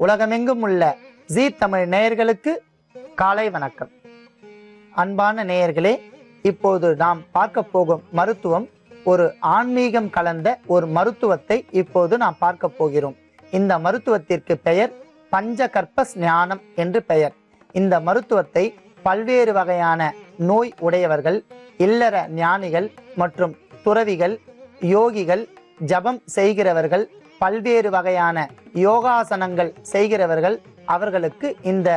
உலகமெங்கும் உள்ள ஜீ தமிழ் நேயர்களுக்கு காலை வணக்கம். அன்பான நேயர்களே, இப்போது நாம் பார்க்க போகும் மருத்துவம் ஒரு ஆன்மீகம் கலந்த ஒரு மருத்துவத்தை இப்போது நாம் பார்க்க போகிறோம். இந்த மருத்துவத்திற்கு பெயர் பஞ்சகர்ப்ப ஞானம் என்று பெயர். இந்த மருத்துவத்தை பல்வேறு வகையான நோய் உடையவர்கள், இல்லற ஞானிகள் மற்றும் துறவிகள், யோகிகள், ஜபம் செய்கிறவர்கள், பல்வேறு வகையான யோகாசனங்கள் செய்கிறவர்கள், அவர்களுக்கு இந்த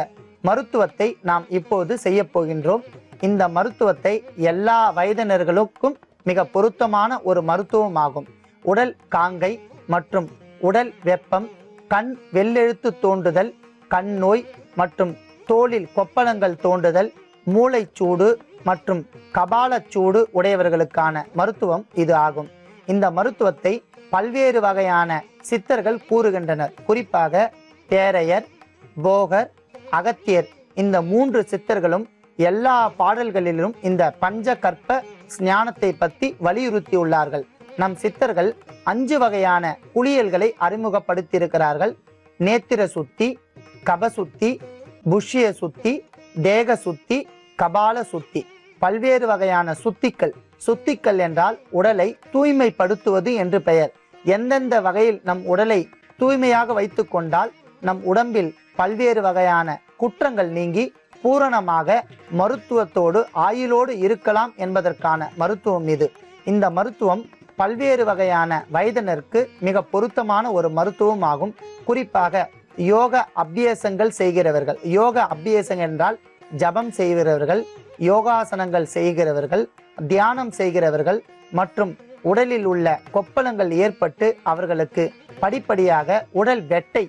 மருத்துவத்தை நாம் இப்போது செய்ய போகின்றோம். இந்த மருத்துவத்தை எல்லா வயதினர்களுக்கும் மிக பொருத்தமான ஒரு மருத்துவமாகும். உடல் காங்கை மற்றும் உடல் வெப்பம், கண் வெள்ளெழுத்து தோன்றுதல், கண் நோய் மற்றும் தோலில் கொப்பளங்கள் தோன்றுதல், மூளைச்சூடு மற்றும் கபாலச்சூடு உடையவர்களுக்கான மருத்துவம் இது ஆகும். இந்த மருத்துவத்தை பல்வேறு வகையான சித்தர்கள் கூறுகின்றனர். குறிப்பாக தேரையர், போகர், அகத்தியர், இந்த 3 சித்தர்களும் எல்லா பாடல்களிலும் இந்த பஞ்சகர்ப்ப ஞானத்தை பற்றி வலியுறுத்தியுள்ளார்கள். நம் சித்தர்கள் 5 வகையான குளியல்களை அறிமுகப்படுத்தியிருக்கிறார்கள். நேத்திர சுத்தி, கபசுத்தி, புஷ்ய சுத்தி, தேக சுத்தி, கபால சுத்தி. பல்வேறு வகையான சுத்திகள் என்றால் உடலை தூய்மைப்படுத்துவது என்று பெயர். எந்தெந்த வகையில் நம் உடலை தூய்மையாக வைத்து கொண்டால் நம் உடம்பில் பல்வேறு வகையான குற்றங்கள் நீங்கி பூரணமாக மருத்துவத்தோடு ஆயுளோடு இருக்கலாம் என்பதற்கான மருத்துவம் இது. இந்த மருத்துவம் பல்வேறு வகையான வயதினருக்கு மிக பொருத்தமான ஒரு மருத்துவம் ஆகும். குறிப்பாக யோக அபியாசங்கள் செய்கிறவர்கள், யோக அபியாசம் என்றால் ஜபம் செய்கிறவர்கள், யோகாசனங்கள் செய்கிறவர்கள், தியானம் செய்கிறவர்கள் மற்றும் உடலில் உள்ள கொப்பளங்கள் ஏற்பட்டு அவர்களுக்கு படிப்படியாக உடல் வெட்டை,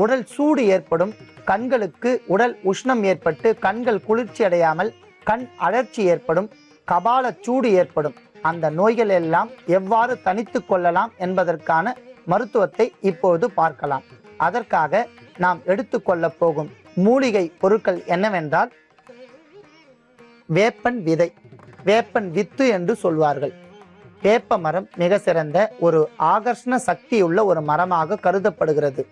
உடல் சூடு ஏற்படும், கண்களுக்கு உடல் உஷ்ணம் ஏற்பட்டு கண்கள் குளிர்ச்சி அடையாமல் கண் அழற்சி ஏற்படும், கபால சூடு ஏற்படும். அந்த நோய்கள் எல்லாம் எவ்வாறு தனித்து கொள்ளலாம் என்பதற்கான மருத்துவத்தை இப்போது பார்க்கலாம். அதற்காக நாம் எடுத்துக்கொள்ள போகும் மூலிகை பொருட்கள் என்னவென்றால் வேப்பன் விதை, வேப்பன் வித்து என்று சொல்வார்கள். வேப்ப மரம் மிக சிறந்த ஒரு ஆகர்ஷண சக்தியுள்ள ஒரு மரமாக கருதப்படுகிறது.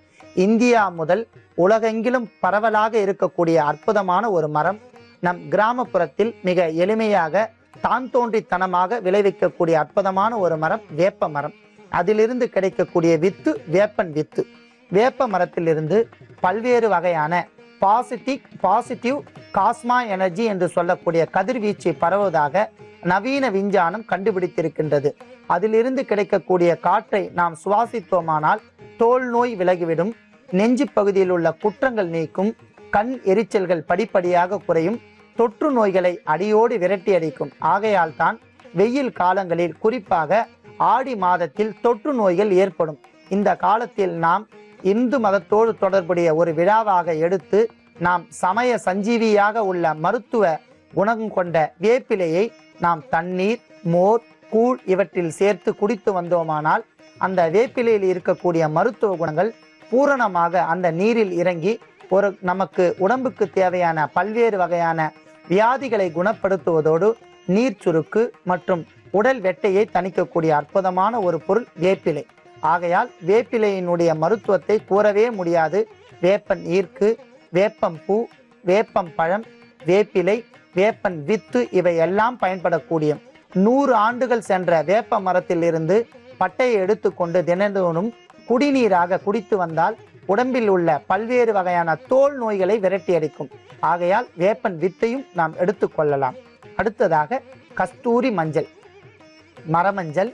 இந்தியா முதல் உலகெங்கிலும் பரவலாக இருக்கக்கூடிய அற்புதமான ஒரு மரம். நம் கிராமப்புறத்தில் மிக எளிமையாக தான் தோன்றித்தனமாக விளைவிக்கக்கூடிய அற்புதமான ஒரு மரம் வேப்ப மரம். அதிலிருந்து கிடைக்கக்கூடிய வித்து வேப்பன் வித்து. வேப்ப மரத்திலிருந்து பல்வேறு வகையான பாசிட்டிவ் காஸ்மா எனர்ஜி என்று சொல்லக்கூடிய கதிர்வீச்சு பரவுவதாக நவீன விஞ்ஞானம் கண்டுபிடித்திருக்கின்றது. அதிலிருந்து கிடைக்கக்கூடிய காற்றை நாம் சுவாசித்தோமானால் தோல் நோய் விலகிவிடும், நெஞ்சு பகுதியில் உள்ள குற்றங்கள் நீக்கும், கண் எரிச்சல்கள் படிப்படியாக குறையும், தொற்று நோய்களை அடியோடு விரட்டி அடிக்கும். ஆகையால் தான் வெயில் காலங்களில், குறிப்பாக ஆடி மாதத்தில் தொற்று நோய்கள் ஏற்படும். இந்த காலத்தில் நாம் இந்து மதத்தோடு தொடர்புடைய ஒரு விழாவாக எடுத்து நாம் சமய சஞ்சீவியாக உள்ள மருத்துவ குணம் கொண்ட வேப்பிலையை நாம் தண்ணீர், மோர், கூழ் இவற்றில் சேர்த்து குடித்து வந்தோமானால் அந்த வேப்பிலையில் இருக்கக்கூடிய மருத்துவ குணங்கள் பூரணமாக அந்த நீரில் இறங்கி நமக்கு உடம்புக்கு தேவையான பல்வேறு வகையான வியாதிகளை குணப்படுத்துவதோடு நீர் சுருக்கு மற்றும் உடல் வெட்டையை தணிக்கக்கூடிய அற்புதமான ஒரு பொருள் வேப்பிலை. ஆகையால் வேப்பிலையினுடைய மருத்துவத்தை கூறவே முடியாது. வேப்பன் ஈர்க்கு, வேப்பம் பூ, வேப்பம் பழம், வேப்பிலை, வேப்பன் வித்து இவை எல்லாம் பயன்படக்கூடிய 100 ஆண்டுகள் சென்ற வேப்ப மரத்தில் இருந்து பட்டையை எடுத்துக்கொண்டு தினந்தோறும் குடிநீராக குடித்து வந்தால் உடம்பில் உள்ள பல்வேறு வகையான தோல் நோய்களை விரட்டி அடிக்கும். ஆகையால் வேப்பன் வித்தையும் நாம் எடுத்துக்கொள்ளலாம். அடுத்ததாக கஸ்தூரி மஞ்சள், மரமஞ்சள்,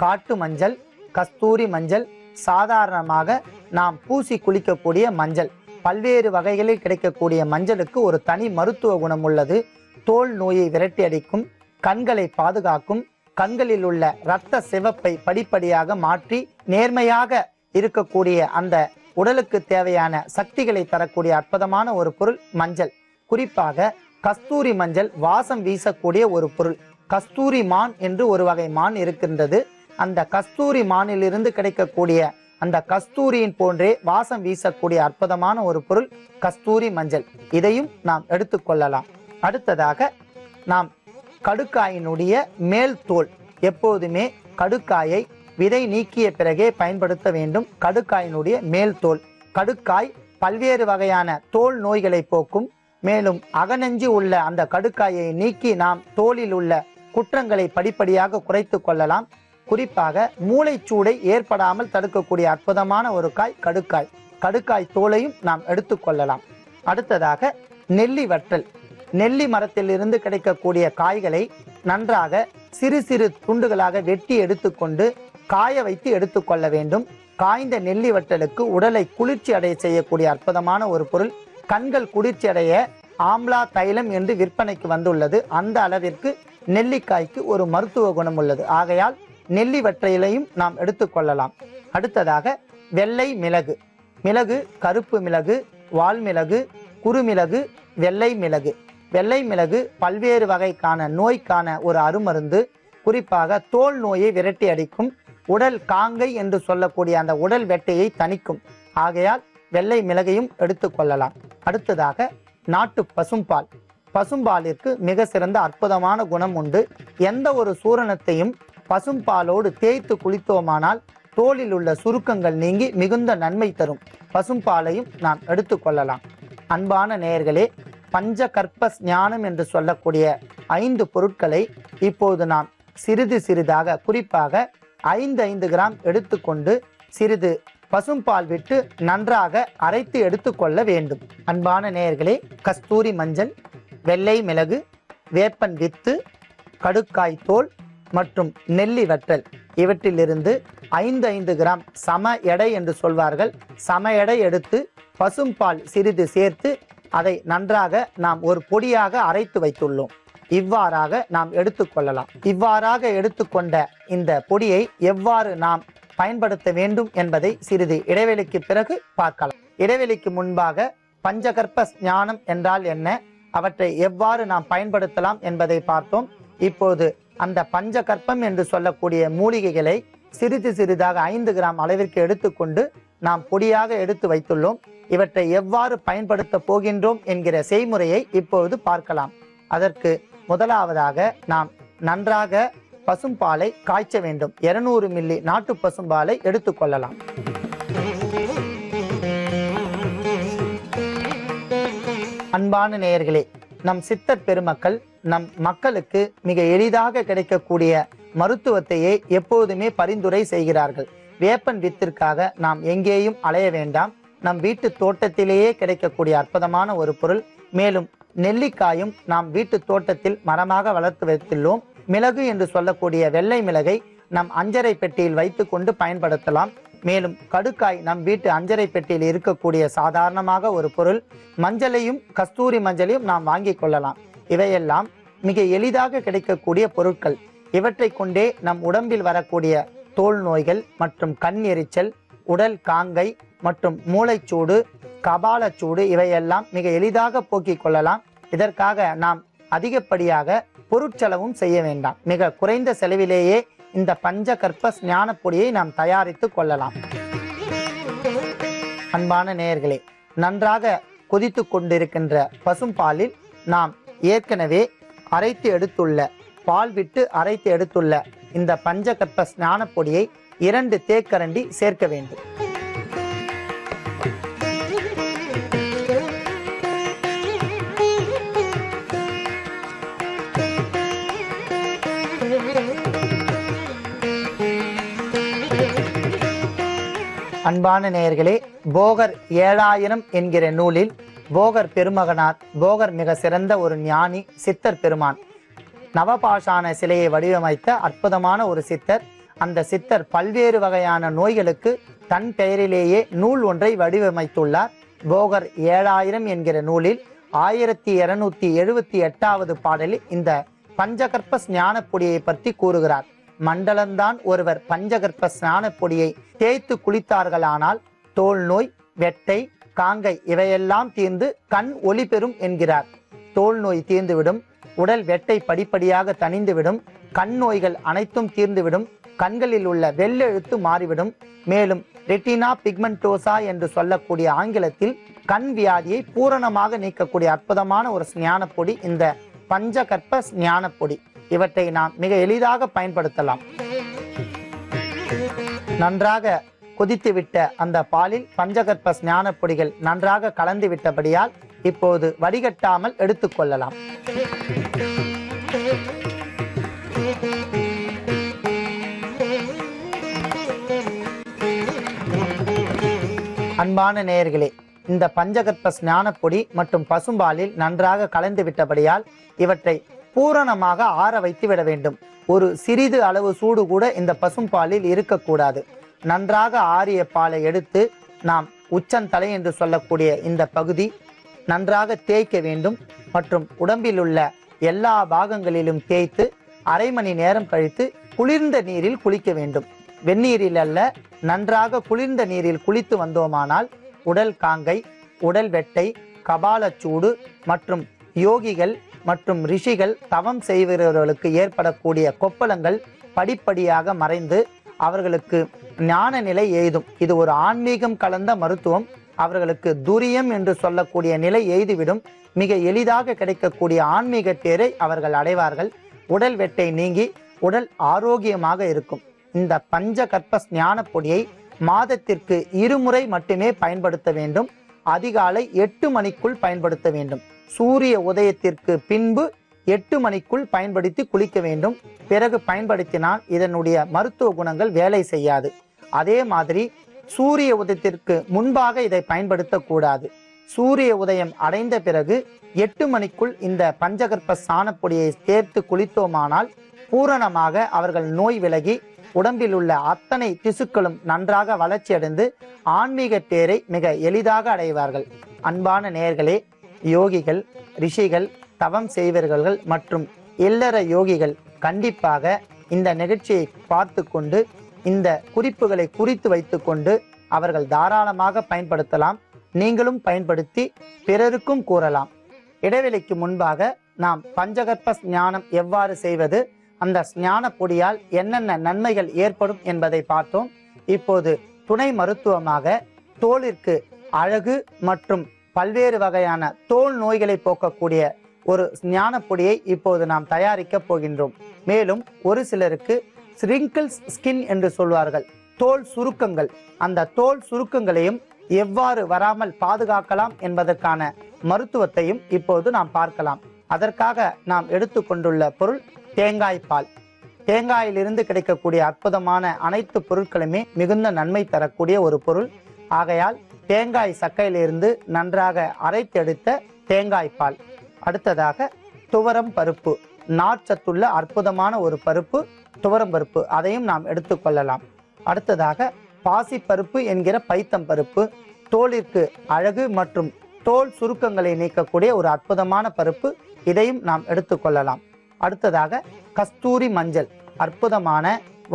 காட்டு மஞ்சள், கஸ்தூரி மஞ்சள், சாதாரணமாக நாம் பூசி குளிக்கக்கூடிய மஞ்சள். பல்வேறு வகைகளில் கிடைக்கக்கூடிய மஞ்சளுக்கு ஒரு தனி மருத்துவ குணம் உள்ளது. தோல் நோயை விரட்டி அடிக்கும், கண்களை பாதுகாக்கும், கண்களில் உள்ள இரத்த சிவப்பை படிப்படியாக மாற்றி நேர்மையாக இருக்கக்கூடிய அந்த உடலுக்கு தேவையான சக்திகளை தரக்கூடிய அற்புதமான ஒரு பொருள் மஞ்சள். குறிப்பாக கஸ்தூரி மஞ்சள் வாசம் வீசக்கூடிய ஒரு பொருள். கஸ்தூரி மான் என்று ஒரு வகை மான் இருக்கின்றது. அந்த கஸ்தூரி மானிலிருந்து கிடைக்கக்கூடிய அந்த கஸ்தூரியின் போன்றே வாசம் வீசக்கூடிய அற்புதமான ஒரு பொருள் கஸ்தூரி மஞ்சள். இதையும் நாம் எடுத்துக்கொள்ளலாம். அடுத்ததாக நாம் கடுக்காயினுடைய மேல் தோல், எப்போதுமே கடுக்காயை விதை நீக்கிய பிறகே பயன்படுத்த வேண்டும். கடுக்காயினுடைய மேல் தோல், கடுக்காய் பல்வேறு வகையான தோல் நோய்களை போக்கும். மேலும் அகநெஞ்சு உள்ள அந்த கடுக்காயை நீக்கி நாம் தோலில் உள்ள குற்றங்களை படிப்படியாக குறைத்து கொள்ளலாம். குறிப்பாக மூளைச்சூடை ஏற்படாமல் தடுக்கக்கூடிய அற்புதமான ஒரு காய் கடுக்காய். கடுக்காய் தோலையும் நாம் எடுத்துக்கொள்ளலாம். அடுத்ததாக நெல்லி வற்றல். நெல்லி மரத்திலிருந்து கிடைக்கக்கூடிய காய்களை நன்றாக சிறு சிறு துண்டுகளாக வெட்டி எடுத்துக்கொண்டு காய வைத்து எடுத்துக்கொள்ள வேண்டும். காய்ந்த நெல்லி வற்றலுக்கு உடலை குளிர்ச்சி அடைய செய்யக்கூடிய அற்புதமான ஒரு பொருள். கண்கள் குளிர்ச்சி அடைய ஆம்லா தைலம் என்று விற்பனைக்கு வந்துள்ளது. அந்த அளவிற்கு நெல்லிக்காய்க்கு ஒரு மருத்துவ குணம் உள்ளது. ஆகையால் நெல்லி வற்றலையும் நாம் எடுத்துக்கொள்ளலாம். அடுத்ததாக வெள்ளை மிளகு. மிளகு கருப்பு மிளகு, வால்மிளகு, குறுமிளகு, வெள்ளை மிளகு. வெள்ளை மிளகு பல்வேறு வகைக்கான நோய்க்கான ஒரு அருமருந்து. குறிப்பாக தோல் நோயை விரட்டி அடிக்கும். உடல் காங்கை என்று சொல்லக்கூடிய அந்த உடல் வெட்டையை தணிக்கும். ஆகையால் வெள்ளை மிளகையும் எடுத்துக்கொள்ளலாம். அடுத்ததாக நாட்டு பசும்பால். பசும்பாலிற்கு மிக சிறந்த அற்புதமான குணம் உண்டு. எந்த ஒரு சூரணத்தையும் பசும்பாலோடு தேய்த்து குளித்தோமானால் தோலில் உள்ள சுருக்கங்கள் நீங்கி மிகுந்த நன்மை தரும். பசும்பாலையும் நாம் எடுத்துக்கொள்ளலாம். அன்பான நேயர்களே, பஞ்சகற்ப ஞானம் என்று சொல்லக்கூடிய 5 பொருட்களை இப்போது நாம் சிறிது சிறிதாக, குறிப்பாக 5 கிராம் எடுத்துக்கொண்டு சிறிது பசும்பால் விட்டு நன்றாக அரைத்து எடுத்துக்கொள்ள வேண்டும். அன்பான நேயர்களே, கஸ்தூரி மஞ்சள், வெள்ளை மிளகு, வேப்பன் வித்து, கடுக்காய் தோல் மற்றும் நெல்லி வற்றல் இவற்றிலிருந்து 5 கிராம் சம எடை என்று சொல்வார்கள். சம எடை எடுத்து பசும்பால் சிறிது சேர்த்து அதை நன்றாக நாம் ஒரு பொடியாக அரைத்து வைத்துள்ளோம். இவ்வாறாக நாம் எடுத்துக்கொள்ளலாம். இவ்வாறாக எடுத்துக்கொண்ட இந்த பொடியை எவ்வாறு நாம் பயன்படுத்த வேண்டும் என்பதை சிறிது இடைவெளிக்கு பிறகு பார்க்கலாம். இடைவெளிக்கு முன்பாக பஞ்சகற்ப ஞானம் என்றால் என்ன, அவற்றை எவ்வாறு நாம் பயன்படுத்தலாம் என்பதை பார்த்தோம். இப்போது அந்த பஞ்சகற்பம் என்று சொல்லக்கூடிய மூலிகைகளை சிறிது சிறிதாக 5 கிராம் அளவிற்கு எடுத்துக்கொண்டு நாம் பொடியாக எடுத்து வைத்துள்ளோம். இவற்றை எவ்வாறு பயன்படுத்த போகின்றோம் என்கிற செய்முறையை இப்பொழுது பார்க்கலாம். அதற்கு முதலாவதாக நாம் நன்றாக பசும்பாலை காய்ச்ச வேண்டும். 200 மில்லி நாட்டு பசும்பாலை எடுத்துக்கொள்ளலாம். அன்பான நேயர்களே, நம் சித்தர் பெருமக்கள் நம் மக்களுக்கு மிக எளிதாக கிடைக்கக்கூடிய மருத்துவத்தையே எப்போதுமே பரிந்துரை செய்கிறார்கள். வேப்பன் வித்திற்காக நாம் எங்கேயும் அலைய வேண்டாம். நம் வீட்டு தோட்டத்திலேயே கிடைக்கக்கூடிய அற்புதமான ஒரு பொருள். மேலும் நெல்லிக்காயும் நாம் வீட்டு தோட்டத்தில் மரமாக வளர்த்து வைத்துள்ளோம். மிளகு என்று சொல்லக்கூடிய வெள்ளை மிளகை நம் அஞ்சரை பெட்டியில் வைத்து கொண்டு பயன்படுத்தலாம். மேலும் கடுக்காய் நம் வீட்டு அஞ்சரை பெட்டியில் இருக்கக்கூடிய சாதாரணமாக ஒரு பொருள். மஞ்சளையும் கஸ்தூரி மஞ்சளையும் நாம் வாங்கிக் கொள்ளலாம். இவையெல்லாம் மிக எளிதாக கிடைக்கக்கூடிய பொருட்கள். இவற்றை கொண்டே நம் உடம்பில் வரக்கூடிய தோல் நோய்கள் மற்றும் கண் எரிச்சல், உடல் காங்கை மற்றும் மூளைச்சூடு, கபாலச்சூடு இவையெல்லாம் மிக எளிதாக போக்கிக் கொள்ளலாம். இதற்காக நாம் அதிகப்படியாக பொருட்செலவும் செய்ய வேண்டாம். மிக குறைந்த செலவிலேயே இந்த பஞ்சகற்ப ஞான பொடியை நாம் தயாரித்து கொள்ளலாம். அன்பான நேயர்களே, நன்றாக கொதித்து கொண்டிருக்கின்ற பசும்பாலில் நாம் ஏற்கனவே அரைத்து எடுத்துள்ள, பால் விட்டு அரைத்து எடுத்துள்ள இந்த பஞ்சகற்ப ஞான பொடியை 2 தேக்கரண்டி சேர்க்க வேண்டும். அன்பான நேயர்களே, போகர் 7000 என்கிற நூலில் போகர் பெருமகனார், போகர் மிக சிறந்த ஒரு ஞானி, சித்தர் பெருமான், நவபாஷான சிலையை வடிவமைத்த அற்புதமான ஒரு சித்தர். அந்த சித்தர் பல்வேறு வகையான நோய்களுக்கு தன் பெயரிலேயே நூல் ஒன்றை வடிவமைத்துள்ளார். போகர் 7000 என்கிற நூலில் 1278வது பாடலில் இந்த பஞ்சகற்ப ஞான பொடியை பற்றி கூறுகிறார். மண்டலம்தான் ஒருவர் பஞ்சகற்ப ஞான பொடியை தேய்த்து குளித்தார்களானால் தோல் நோய், வெட்டை, காங்கை இவையெல்லாம் தீர்ந்து கண் ஒளி பெறும் என்கிறார். தோல் நோய் தீர்ந்துவிடும், உடல் வெட்டை படிப்படியாக தணிந்துவிடும், கண் நோய்கள் அனைத்தும் தீர்ந்துவிடும், கண்களில் உள்ள வெள்ளெழுத்து மாறிவிடும். மேலும் ரெட்டினா பிக்மெண்டோசா என்று சொல்லக்கூடிய ஆங்கிலத்தில் கண் வியாதியை பூரணமாக நீக்கக்கூடிய அற்புதமான ஒரு ஞான பொடி இந்த பஞ்சகற்ப ஞான பொடி. இவற்றை நாம் மிக எளிதாக பயன்படுத்தலாம். நன்றாக கொதித்துவிட்ட அந்த பாலில் பஞ்சகற்ப ஞான பொடிகள் நன்றாக கலந்து விட்டபடியால் இப்போது வடிகட்டாமல் எடுத்துக்கொள்ளலாம். அன்பான நேயர்களே, இந்த பஞ்சகற்ப ஞான பொடி மற்றும் பசும்பாலில் நன்றாக கலந்து விட்டபடியால் இவற்றை பூரணமாக ஆற வைத்து விட வேண்டும். ஒரு சிறிது அளவு சூடு கூட இந்த பசும்பாலில் இருக்கக்கூடாது. நன்றாக ஆறிய பாலை எடுத்து நாம் உச்சந்தலை என்று சொல்லக்கூடிய இந்த பகுதி நன்றாக தேய்க்க வேண்டும் மற்றும் உடம்பில் உள்ள எல்லா பாகங்களிலும் தேய்த்து அரை மணி நேரம் கழித்து குளிர்ந்த நீரில் குளிக்க வேண்டும். வெந்நீரில் அல்ல, நன்றாக குளிர்ந்த நீரில் குளித்து வந்தோமானால் உடல் காங்கை, உடல் வெட்டை, கபாலச்சூடு மற்றும் யோகிகள் மற்றும் ரிஷிகள் தவம் செய்கிறவர்களுக்கு ஏற்படக்கூடிய கொப்பளங்கள் படிப்படியாக மறைந்து அவர்களுக்கு ஞான நிலை எய்தும். இது ஒரு ஆன்மீகம் கலந்த மருத்துவம். அவர்களுக்கு துரியம் என்று சொல்லக்கூடிய நிலை எய்துவிடும். மிக எளிதாக கிடைக்கக்கூடிய ஆன்மீக தேரை அவர்கள் அடைவார்கள். உடல் வெட்டை நீங்கி உடல் ஆரோக்கியமாக இருக்கும். இந்த பஞ்சகற்ப ஞான பொடியை மாதத்திற்கு 2 முறை மட்டுமே பயன்படுத்த வேண்டும். அதிகாலை 8 மணிக்குள் பயன்படுத்த வேண்டும். சூரிய உதயத்திற்கு பின்பு 8 மணிக்குள் பயன்படுத்தி குளிக்க வேண்டும். பிறகு பயன்படுத்தினால் இதனுடைய மருத்துவ குணங்கள் வேலை செய்யாது. அதே மாதிரி சூரிய உதயத்திற்கு முன்பாக இதை பயன்படுத்தக்கூடாது. சூரிய உதயம் அடைந்த பிறகு 8 மணிக்குள் இந்த பஞ்சகற்ப சாணப்பொடியை சேர்த்து குளித்தோமானால் பூரணமாக அவர்கள் நோய் விலகி உடம்பில் உள்ள அத்தனை திசுக்களும் நன்றாக வளர்ச்சி அடைந்து ஆன்மீக தேரை மிக எளிதாக அடைவார்கள். அன்பான நேயர்களே, யோகிகள், ரிஷிகள், தவம் செய்வர்கள் மற்றும் இல்லற யோகிகள் கண்டிப்பாக இந்த நிகழ்ச்சியை பார்த்து கொண்டு இந்த குறிப்புகளை குறித்து வைத்து கொண்டு அவர்கள் தாராளமாக பயன்படுத்தலாம். நீங்களும் பயன்படுத்தி பிறருக்கும் கூறலாம். இடைவெளிக்கு முன்பாக நாம் பஞ்சகற்ப ஞானம் எவ்வாறு செய்வது, அந்த ஞான பொடியால் என்னென்ன நன்மைகள் ஏற்படும் என்பதை பார்த்தோம். இப்போது துணை மருத்துவமாக தோலிற்கு அழகு மற்றும் பல்வேறு வகையான தோல் நோய்களை போக்கக்கூடிய ஒரு ஞான பொடியை இப்போது நாம் தயாரிக்க போகின்றோம். மேலும் ஒரு சிலருக்கு ஸ்ரிங்கிள்ஸ் ஸ்கின் என்று சொல்வார்கள், தோல் சுருக்கங்கள். அந்த தோல் சுருக்கங்களையும் எவ்வாறு வராமல் பாதுகாக்கலாம் என்பதற்கான மருத்துவத்தையும் இப்போது நாம் பார்க்கலாம். அதற்காக நாம் எடுத்துக்கொண்டுள்ள பொருள் தேங்காய் பால். தேங்காயிலிருந்து கிடைக்கக்கூடிய அற்புதமான அனைத்து பொருட்களுமே மிகுந்த நன்மை தரக்கூடிய ஒரு பொருள். ஆகையால் தேங்காய் சக்கையிலிருந்து நன்றாக அரைத்தெடுத்த தேங்காய் பால். அடுத்ததாக துவரம் பருப்பு, நார்ச்சத்துள்ள அற்புதமான ஒரு பருப்பு துவரம் பருப்பு, அதையும் நாம் எடுத்துக்கொள்ளலாம். அடுத்ததாக பாசி பருப்பு என்கிற பைத்தம் பருப்பு, தோலிற்கு அழகு மற்றும் தோல் சுருக்கங்களை நீக்கக்கூடிய ஒரு அற்புதமான பருப்பு, இதையும் நாம் எடுத்துக்கொள்ளலாம். அடுத்ததாக கஸ்தூரி மஞ்சள், அற்புதமான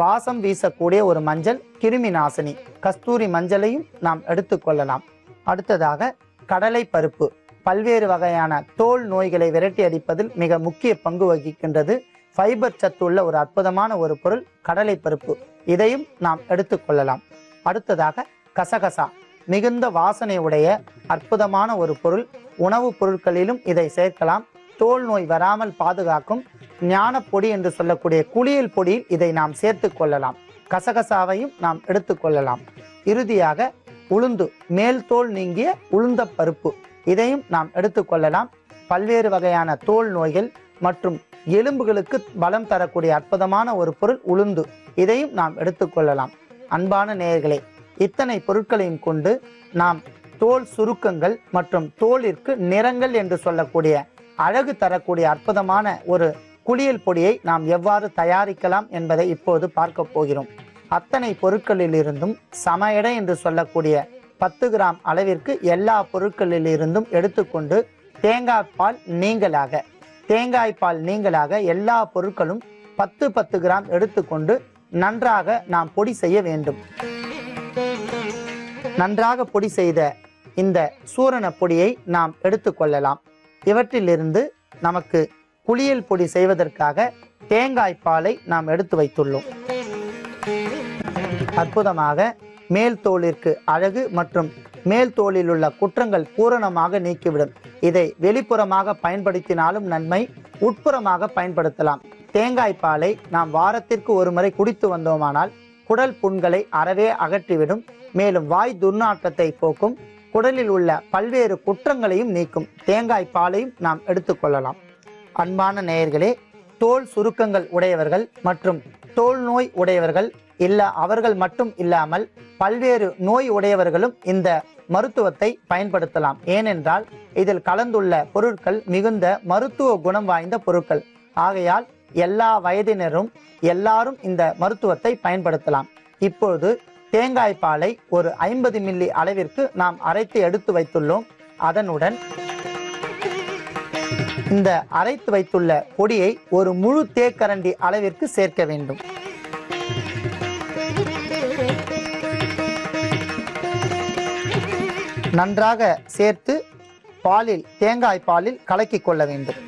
வாசம் வீசக்கூடிய ஒரு மஞ்சள், கிருமி நாசினி. கஸ்தூரி மஞ்சளையும் நாம் எடுத்துக்கொள்ளலாம். அடுத்ததாக கடலை பருப்பு, பல்வேறு வகையான தோல் நோய்களை விரட்டி அடிப்பதில் மிக முக்கிய பங்கு வகிக்கின்றது. ஃபைபர் சத்துள்ள ஒரு அற்புதமான ஒரு பொருள் கடலை பருப்பு, இதையும் நாம் எடுத்துக்கொள்ளலாம். அடுத்ததாக கசகசா, மிகுந்த வாசனை உடைய அற்புதமான ஒரு பொருள். உணவுப் பொருட்களிலும் இதை சேர்க்கலாம். தோல் நோய் வராமல் பாதுகாக்கும் ஞான பொடி என்று சொல்லக்கூடிய குளியல் பொடியில் இதை நாம் சேர்த்து கொள்ளலாம். கசகசாவையும் நாம் எடுத்துக்கொள்ளலாம். இறுதியாக உளுந்து, மேல் தோல் நீங்கிய உளுந்த பருப்பு, இதையும் நாம் எடுத்துக்கொள்ளலாம். பல்வேறு வகையான தோல் நோய்கள் மற்றும் எலும்புகளுக்கு பலம் தரக்கூடிய அற்புதமான ஒரு பொருள் உளுந்து, இதையும் நாம் எடுத்துக்கொள்ளலாம். அன்பான நேயர்களே, இத்தனை பொருட்களையும் கொண்டு நாம் தோல் சுருக்கங்கள் மற்றும் தோலிற்கு நிறங்கள் என்று சொல்லக்கூடிய அழகு தரக்கூடிய அற்புதமான ஒரு குளியல் பொடியை நாம் எவ்வாறு தயாரிக்கலாம் என்பதை இப்போது பார்க்க போகிறோம். அத்தனை பொருட்களிலிருந்தும் சம எடை என்று சொல்லக்கூடிய 10 கிராம் அளவிற்கு எல்லா பொருட்களிலிருந்தும் எடுத்துக்கொண்டு தேங்காய் பால் நீங்களாக எல்லா பொருட்களும் 10 கிராம் எடுத்துக்கொண்டு நன்றாக நாம் பொடி செய்ய வேண்டும். நன்றாக பொடி செய்த இந்த சூரண பொடியை நாம் எடுத்துக்கொள்ளலாம். இவற்றிலிருந்து நமக்கு குளியல் பொடி செய்வதற்காக தேங்காய் பாலை நாம் எடுத்து வைத்துள்ளோம். அற்புதமாக மேல் தோலிற்கு அழகு மற்றும் மேல் தோலில் உள்ள குற்றங்கள் பூரணமாக நீக்கிவிடும். இதை வெளிப்புறமாக பயன்படுத்தினாலும் நன்மை, உட்புறமாக பயன்படுத்தலாம். தேங்காய் பாலை நாம் வாரத்திற்கு ஒரு முறை குடித்து வந்தோமானால் குடல் புண்களை அறவே அகற்றிவிடும். மேலும் வாய் துர்நாற்றத்தை போக்கும். குடலில் உள்ள பல்வேறு குற்றங்களையும் நீக்கும். தேங்காய் பாலையும் நாம் எடுத்துக்கொள்ளலாம். அன்பான நேயர்களே, தோல் சுருக்கங்கள் உடையவர்கள் மற்றும் தோல் நோய் உடையவர்கள் அவர்கள் மட்டும் இல்லாமல் பல்வேறு நோய் உடையவர்களும் இந்த மருத்துவத்தை பயன்படுத்தலாம். ஏனென்றால் இதில் கலந்துள்ள பொருட்கள் மிகுந்த மருத்துவ குணம் வாய்ந்த பொருட்கள். ஆகையால் எல்லா வயதினரும் எல்லாரும் இந்த மருத்துவத்தை பயன்படுத்தலாம். இப்பொழுது தேங்காய் பாலை ஒரு 50 மில்லி அளவிற்கு நாம் அரைத்து எடுத்து வைத்துள்ளோம். அதனுடன் இந்த அரைத்து வைத்துள்ள பொடியை ஒரு முழு தேக்கரண்டி அளவிற்கு சேர்க்க வேண்டும். நன்றாக சேர்த்து தேங்காய் பாலில் கலக்கி கொள்ள வேண்டும்.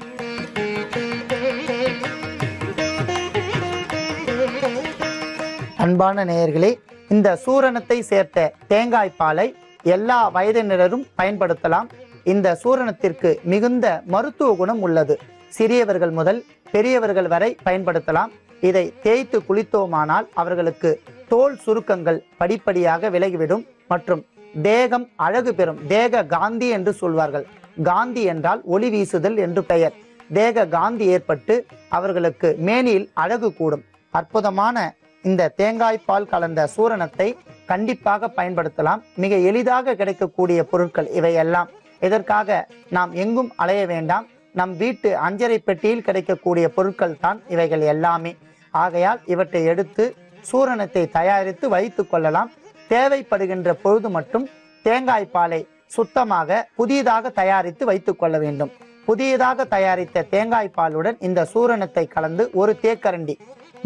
அன்பான நேயர்களே, இந்த சூரணத்தை சேர்த்த தேங்காய் பாலை எல்லா வயதினரும் பயன்படுத்தலாம். இந்த சூரணத்திற்கு மிகுந்த மருத்துவ குணம் உள்ளது. சிறியவர்கள் முதல் பெரியவர்கள் வரை பயன்படுத்தலாம். இதை தேய்த்து குளித்தோமானால் அவர்களுக்கு தோல் சுருக்கங்கள் படிப்படியாக விலகிவிடும் மற்றும் தேகம் அழகு பெறும். தேக காந்தி என்று சொல்வார்கள். காந்தி என்றால் ஒளி வீசுதல் என்று பெயர். தேக காந்தி ஏற்பட்டு அவர்களுக்கு மேனியில் அழகு கூடும். அற்புதமான இந்த தேங்காய் பால் கலந்த சூரணத்தை கண்டிப்பாக பயன்படுத்தலாம். மிக எளிதாக கிடைக்கக்கூடிய பொருட்கள் இவையெல்லாம். இதற்காக நாம் எங்கும் அலைய வேண்டாம். நம் வீட்டு அஞ்சரை பெட்டியில் கிடைக்கக்கூடிய பொருட்கள் தான் இவைகள் எல்லாமே. ஆகையால் இவற்றை எடுத்து சூரணத்தை தயாரித்து வைத்துக் கொள்ளலாம். தேவைப்படுகின்ற பொழுது மட்டும் தேங்காய் பாலை சுத்தமாக புதியதாக தயாரித்து வைத்துக் கொள்ள வேண்டும். புதியதாக தயாரித்த தேங்காய் பாலுடன் இந்த சூரணத்தை கலந்து ஒரு தேக்கரண்டி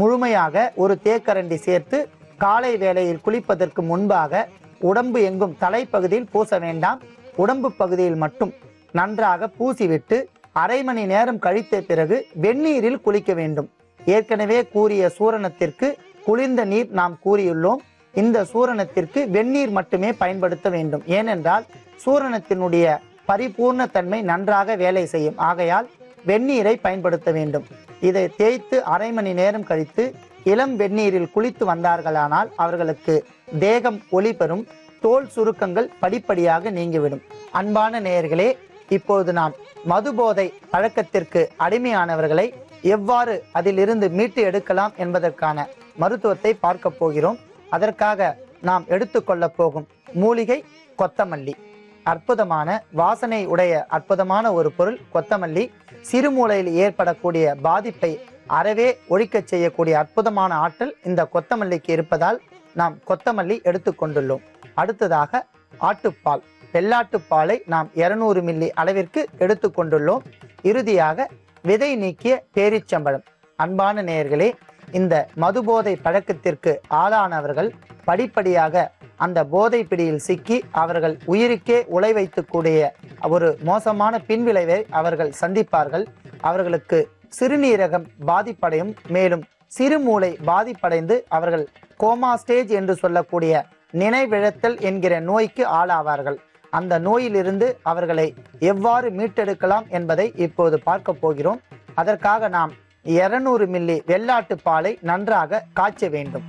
முழுமையாக ஒரு தேக்கரண்டி சேர்த்து காலை வேளையில் குளிப்பதற்கு முன்பாக உடம்பு எங்கும் தலைப்பகுதியில் பூச வேண்டாம். உடம்பு பகுதியில் மட்டும் நன்றாக பூசிவிட்டு அரை மணி நேரம் கழித்த பிறகு வெந்நீரில் குளிக்க வேண்டும். ஏற்கனவே கூறிய சூரணத்திற்கு குளிர்ந்த நீர் நாம் கூறியுள்ளோம். இந்த சூரணத்திற்கு வெந்நீர் மட்டுமே பயன்படுத்த வேண்டும். ஏனென்றால் சூரணத்தினுடைய பரிபூர்ண தன்மை நன்றாக வேலை செய்யும். ஆகையால் வெந்நீரை பயன்படுத்த வேண்டும். இதை தேய்த்து அரை மணி நேரம் கழித்து இளம் வெந்நீரில் குளித்து வந்தார்களானால் அவர்களுக்கு தேகம் ஒளி பெறும். தோல் சுருக்கங்கள் படிப்படியாக நீங்கிவிடும். அன்பான நேயர்களே, இப்போது நாம் மதுபோதை பழக்கத்திற்கு அடிமையானவர்களை எவ்வாறு அதிலிருந்து மீட்டு எடுக்கலாம் என்பதற்கான மருத்துவத்தை பார்க்க போகிறோம். அதற்காக நாம் எடுத்துக்கொள்ள போகும் மூலிகை கொத்தமல்லி. அற்புதமான வாசனை உடைய அற்புதமான ஒரு பொருள் கொத்தமல்லி. சிறுமூளையில் ஏற்படக்கூடிய பாதிப்பை அறவே ஒழிக்கச் செய்யக்கூடிய அற்புதமான ஆற்றல் இந்த கொத்தமல்லிக்கு இருப்பதால் நாம் கொத்தமல்லி எடுத்துக்கொண்டுள்ளோம். அடுத்ததாக ஆட்டுப்பால், வெள்ளாட்டுப்பாலை நாம் 200 மில்லி அளவிற்கு எடுத்துக்கொண்டுள்ளோம். இறுதியாக விதை நீக்கிய பேரிச்சம்பழம். அன்பான நேயர்களே, இந்த மதுபோதை பழக்கத்திற்கு ஆளானவர்கள் படிப்படியாக அந்த போதை பிடியில் சிக்கி அவர்கள் உயிருக்கே உலை வைத்துக்கூடிய ஒரு மோசமான பின்விளைவை அவர்கள் சந்திப்பார்கள். அவர்களுக்கு சிறுநீரகம் பாதிப்படையும். மேலும் சிறுமூளை பாதிப்படைந்து அவர்கள் கோமா ஸ்டேஜ் என்று சொல்லக்கூடிய நினைவிழத்தல் என்கிற நோய்க்கு ஆளாவார்கள். அந்த நோயிலிருந்து அவர்களை எவ்வாறு மீட்டெடுக்கலாம் என்பதை இப்போது பார்க்க போகிறோம். அதற்காக நாம் 200 மில்லி வெள்ளாட்டு பாலை நன்றாக காய்ச்ச வேண்டும்.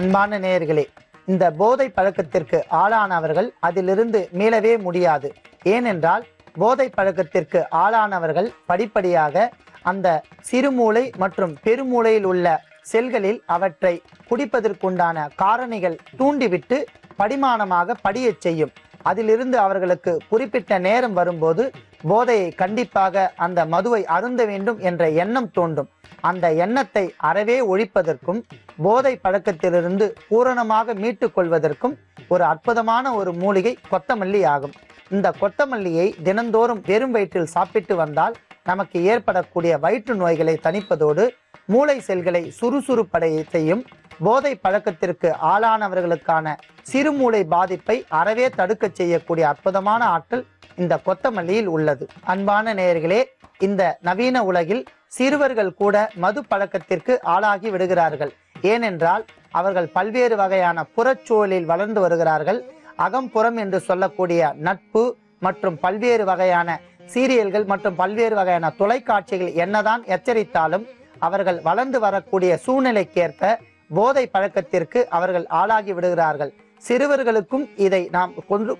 அன்பான நேயர்களே, இந்த போதை பழக்கத்திற்கு ஆளானவர்கள் அதிலிருந்து மீளவே முடியாது. ஏனென்றால் போதை பழக்கத்திற்கு ஆளானவர்கள் படிப்படியாக அந்த சிறுமூளை மற்றும் பெருமூளையில் உள்ள செல்களில் அவற்றை குடிப்பதற்குண்டான காரணிகள் தூண்டிவிட்டு படிமானமாக படியச் செய்யும். அதிலிருந்து அவர்களுக்கு குறிப்பிட்ட நேரம் வரும்போது போதையை கண்டிப்பாக அந்த மதுவை அருந்த வேண்டும் என்ற எண்ணம் தோன்றும். அந்த எண்ணத்தை அறவே ஒழிப்பதற்கும் போதை பழக்கத்திலிருந்து பூரணமாக மீட்டு கொள்வதற்கும் ஒரு அற்புதமான ஒரு மூலிகை கொத்தமல்லி ஆகும். இந்த கொத்தமல்லியை தினந்தோறும் வெறும் வயிற்றில் சாப்பிட்டு வந்தால் நமக்கு ஏற்படக்கூடிய வயிற்று நோய்களை தணிப்பதோடு மூளை செல்களை சுறுசுறுப்படைய செய்யும். போதை பழக்கத்திற்கு ஆளானவர்களுக்கான சிறுமூளை பாதிப்பை அறவே தடுக்க செய்யக்கூடிய அற்புதமான ஆற்றல் இந்த கொத்தமல்லியில் உள்ளது. அன்பான நேயர்களே, இந்த நவீன உலகில் சிறுவர்கள் கூட மது பழக்கத்திற்கு ஆளாகி விடுகிறார்கள். ஏனென்றால் அவர்கள் பல்வேறு வகையான புறச்சூழலில் வளர்ந்து வருகிறார்கள். அகம்புறம் என்று சொல்லக்கூடிய நட்பு மற்றும் பல்வேறு வகையான சீரியல்கள் மற்றும் பல்வேறு வகையான தொலைக்காட்சிகள் என்னதான் எச்சரித்தாலும் அவர்கள் வளர்ந்து வரக்கூடிய சூழ்நிலைக்கேற்ப போதை பழக்கத்திற்கு அவர்கள் ஆளாகி விடுகிறார்கள். சிறுவர்களுக்கும் இதை நாம்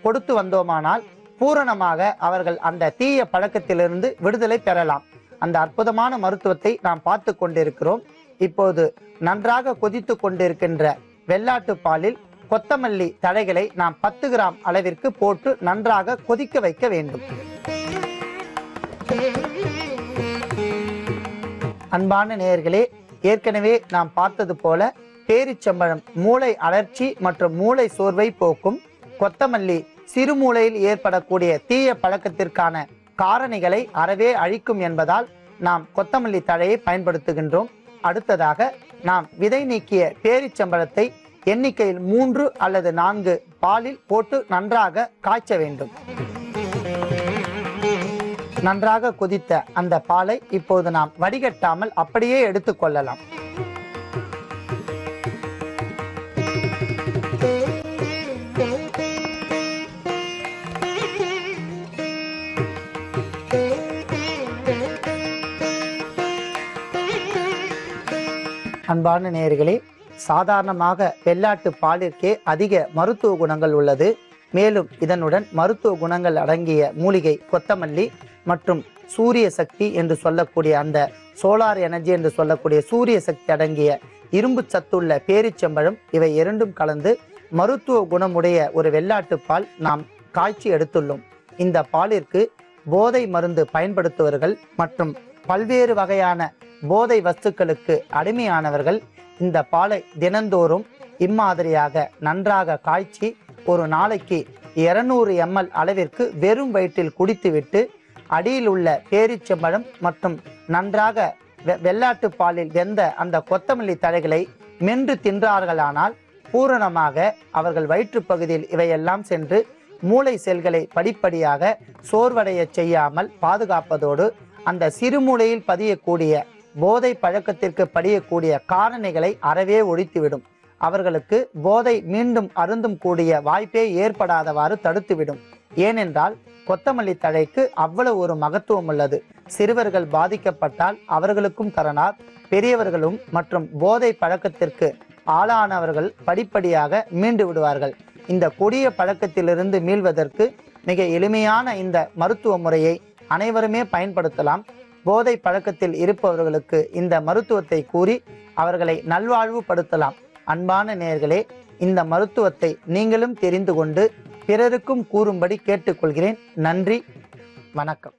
கொடுத்து வந்தோமானால் பூரணமாக அவர்கள் அந்த தீய பழக்கத்திலிருந்து விடுதலை பெறலாம். அந்த அற்புதமான மருத்துவத்தை நாம் பார்த்து கொண்டிருக்கிறோம். இப்போது நன்றாக கொதித்து கொண்டிருக்கின்ற வெள்ளாட்டு பாலில் கொத்தமல்லி தழைகளை நாம் 10 கிராம் அளவிற்கு போட்டு நன்றாக கொதிக்க வைக்க வேண்டும். அன்பான நேயர்களே, ஏற்கனவே நாம் பார்த்தது போல பேரிச்சம்பழம் மூளை அழற்சி மற்றும் மூளை சோர்வை போக்கும். கொத்தமல்லி சிறுமூளையில் ஏற்படக்கூடிய தீய பழக்கத்திற்கான காரணிகளை அறவே அழிக்கும் என்பதால் நாம் கொத்தமல்லி தழையை பயன்படுத்துகின்றோம். அடுத்ததாக நாம் விதை நீக்கிய பேரிச்சம்பழத்தை எண்ணிக்கையில் 3 அல்லது 4 பாலில் போட்டு நன்றாக காய்ச்ச வேண்டும். நன்றாக கொதித்த அந்த பாலை இப்போது நாம் வடிகட்டாமல் அப்படியே எடுத்துக்கொள்ளலாம். அன்பான நேயர்களே, சாதாரணமாக வெள்ளாட்டு பாலிற்கே அதிக மருத்துவ குணங்கள் உள்ளது. மேலும் இதனுடன் மருத்துவ குணங்கள் அடங்கிய மூலிகை கொத்தமல்லி மற்றும் சூரிய சக்தி என்று சொல்லக்கூடிய அந்த சோலார் எனர்ஜி என்று சொல்லக்கூடிய சூரிய சக்தி அடங்கிய இரும்பு சத்துள்ள பேரிச்சம்பழம் இவை இரண்டும் கலந்து மருத்துவ குணமுடைய ஒரு வெள்ளாட்டு பால் நாம் காய்ச்சி எடுத்துள்ளோம். இந்த பாலிற்கு போதை மருந்து பயன்படுத்துவர்கள் மற்றும் பல்வேறு வகையான போதை வஸ்துக்களுக்கு அடிமையானவர்கள் இந்த பாலை தினந்தோறும் இம்மாதிரியாக நன்றாக காய்ச்சி ஒரு நாளைக்கு 200 ml அளவிற்கு வெறும் வயிற்றில் குடித்துவிட்டு அடியில் உள்ள பேரிச்சம்பழம் மற்றும் நன்றாக வெள்ளாட்டு பாலில் வெந்த அந்த கொத்தமல்லி தழைகளை மென்று தின்றார்களானால் பூரணமாக அவர்கள் வயிற்று பகுதியில் இவையெல்லாம் சென்று மூளை செல்களை படிப்படியாக சோர்வடைய செய்யாமல் பாதுகாப்பதோடு அந்த சிறுமூளையில் பதியக்கூடிய போதை பழக்கத்திற்கு படியக்கூடிய காரணிகளை அறவே ஒழித்துவிடும். அவர்களுக்கு போதை மீண்டும் அருந்தும் கூடிய வாய்ப்பே ஏற்படாதவாறு தடுத்துவிடும். ஏனென்றால் கொத்தமல்லி தழைக்கு அவ்வளவு ஒரு மகத்துவம் உள்ளது. சிறுவர்கள் பாதிக்கப்பட்டால் அவர்களுக்கும் தரனார், பெரியவர்களும் மற்றும் போதை பழக்கத்திற்கு ஆளானவர்கள் படிப்படியாக மீண்டு விடுவார்கள். இந்த கொடிய பழக்கத்திலிருந்து மீள்வதற்கு மிக எளிமையான இந்த மருத்துவ முறையை அனைவருமே பயன்படுத்தலாம். போதை பழக்கத்தில் இருப்பவர்களுக்கு இந்த மருத்துவத்தை கூறி அவர்களை நல்வாழ்வு படுத்தலாம். அன்பான நேயர்களே, இந்த மருத்துவத்தை நீங்களும் தெரிந்து கொண்டு பிறருக்கும் கூறும்படி கேட்டுக்கொள்கிறேன். நன்றி, வணக்கம்.